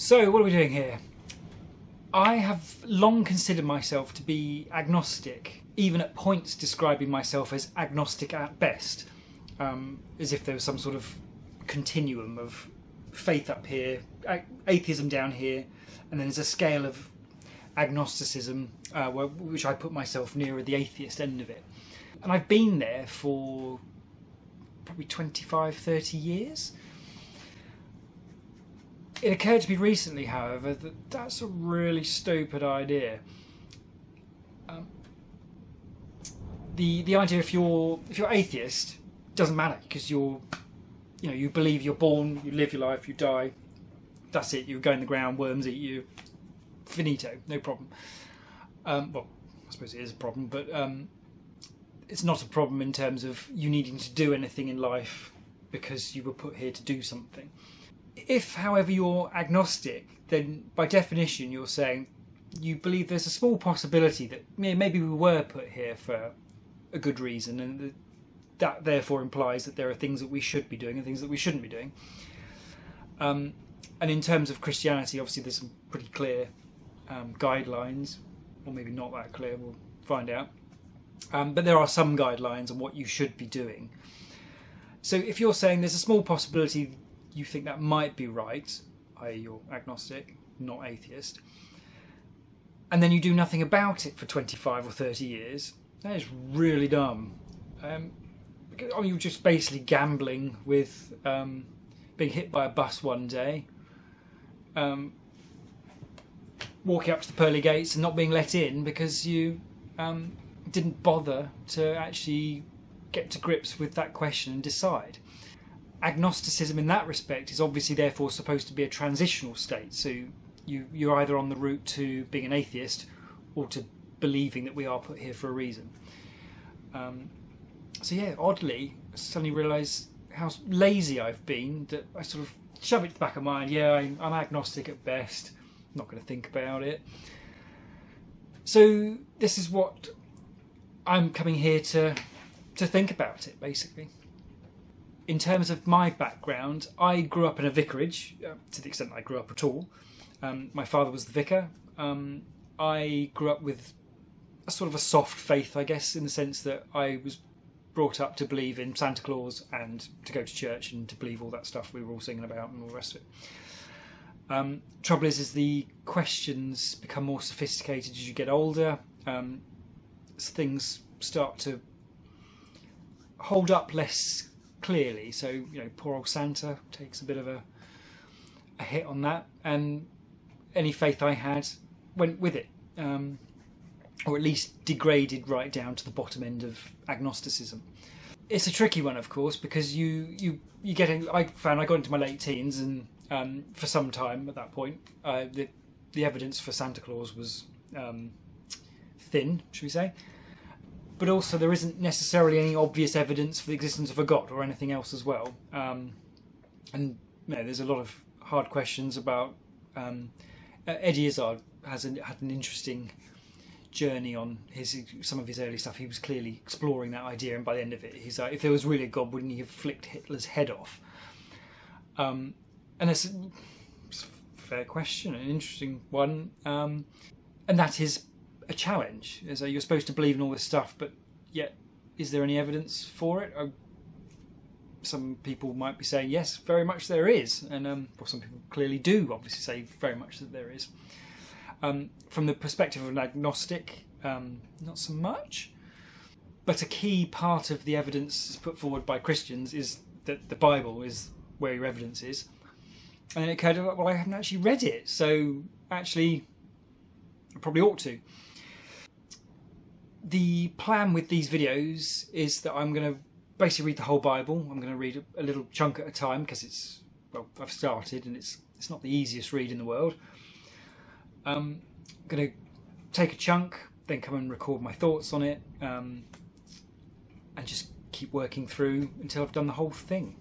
So, what are we doing here? I have long considered myself to be agnostic, even at points describing myself as agnostic at best, as if there was some sort of continuum of faith up here, atheism down here, and then there's a scale of agnosticism, which I put myself nearer the atheist end of it. And I've been there for probably 25, 30 years. It occurred to me recently, however, that that's a really stupid idea. The idea if you're atheist doesn't matter because you believe you're born, you live your life, you die. That's it. You go in the ground, worms eat you. Finito, no problem. Well, I suppose it is a problem, but it's not a problem in terms of you needing to do anything in life because you were put here to do something. If, however, you're agnostic, then by definition you're saying you believe there's a small possibility that maybe we were put here for a good reason, and that therefore implies that there are things that we should be doing and things that we shouldn't be doing. And in terms of Christianity, obviously there's some pretty clear guidelines, or maybe not that clear, we'll find out. But there are some guidelines on what you should be doing. So if you're saying there's a small possibility you think that might be right, i.e. you're agnostic, not atheist, and then you do nothing about it for 25 or 30 years, that is really dumb. You're just basically gambling with being hit by a bus one day, walking up to the pearly gates and not being let in because you didn't bother to actually get to grips with that question and decide. Agnosticism in that respect is obviously therefore supposed to be a transitional state, so you're either on the route to being an atheist or to believing that we are put here for a reason. So yeah, oddly, I suddenly realise how lazy I've been, that I sort of shove it to the back of my mind. Yeah, I'm agnostic at best, I'm not going to think about it. So this is what I'm coming here to think about it, basically. In terms of my background, I grew up in a vicarage, to the extent I grew up at all. My father was the vicar. I grew up with a sort of a soft faith, I guess, in the sense that I was brought up to believe in Santa Claus and to go to church and to believe all that stuff we were all singing about and all the rest of it. Trouble is the questions become more sophisticated as you get older. Things start to hold up less clearly, so poor old Santa takes a bit of a hit on that, and any faith I had went with it, or at least degraded right down to the bottom end of agnosticism. It's a tricky one, of course, because you get in. I found I got into my late teens, and for some time at that point, the evidence for Santa Claus was thin, should we say? But also there isn't necessarily any obvious evidence for the existence of a god or anything else as well. And there's a lot of hard questions about... Eddie Izzard had an interesting journey on some of his early stuff. He was clearly exploring that idea, and by the end of it, he's like, if there was really a god, wouldn't he have flicked Hitler's head off? And it's a fair question, an interesting one. And that is a challenge. So you're supposed to believe in all this stuff, but yet is there any evidence for it? Some people might be saying yes, very much there is, and some people clearly do obviously say very much that there is. From the perspective of an agnostic, not so much, but a key part of the evidence put forward by Christians is that the Bible is where your evidence is, and then it occurred, well, I haven't actually read it, so actually I probably ought to. The plan with these videos is that I'm going to basically read the whole Bible. I'm going to read a little chunk at a time because I've started and it's not the easiest read in the world. I'm going to take a chunk, then come and record my thoughts on it, and just keep working through until I've done the whole thing.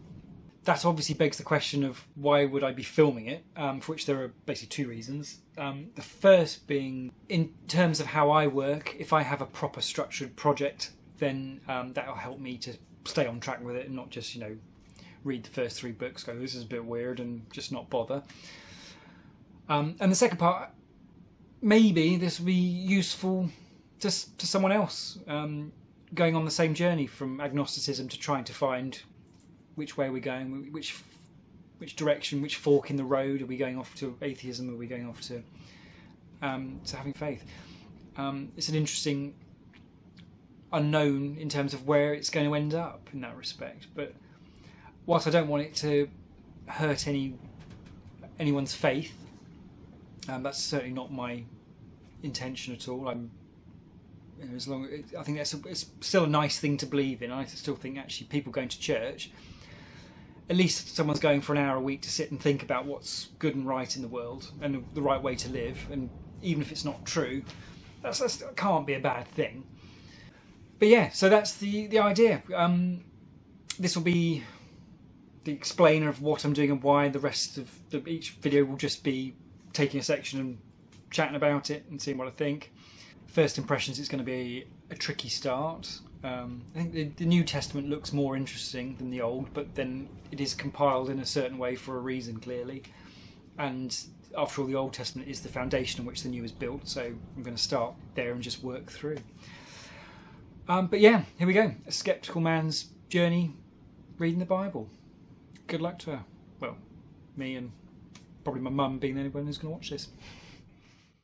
That obviously begs the question of why would I be filming it, for which there are basically two reasons. The first being, in terms of how I work, if I have a proper structured project, then that'll help me to stay on track with it and not just, read the first 3 books, go, this is a bit weird, and just not bother. And the second part, maybe this will be useful to someone else going on the same journey from agnosticism to trying to find which way we're going, which direction, which fork in the road. Are we going off to atheism? Are we going off to having faith? It's an interesting unknown in terms of where it's going to end up in that respect. But whilst I don't want it to hurt anyone's faith, that's certainly not my intention at all. I think it's still a nice thing to believe in. I still think actually people going to church, at least someone's going for an hour a week to sit and think about what's good and right in the world and the right way to live. And even if it's not true, that can't be a bad thing. But yeah, so that's the idea. This will be the explainer of what I'm doing and why. The rest of each video will just be taking a section and chatting about it and seeing what I think. First impressions, it's going to be a tricky start. I think the New Testament looks more interesting than the Old, but then it is compiled in a certain way for a reason, clearly. And after all, the Old Testament is the foundation on which the New is built, so I'm going to start there and just work through. But yeah, here we go. A skeptical man's journey reading the Bible. Good luck to her. Well, me and probably my mum being the only one who's going to watch this.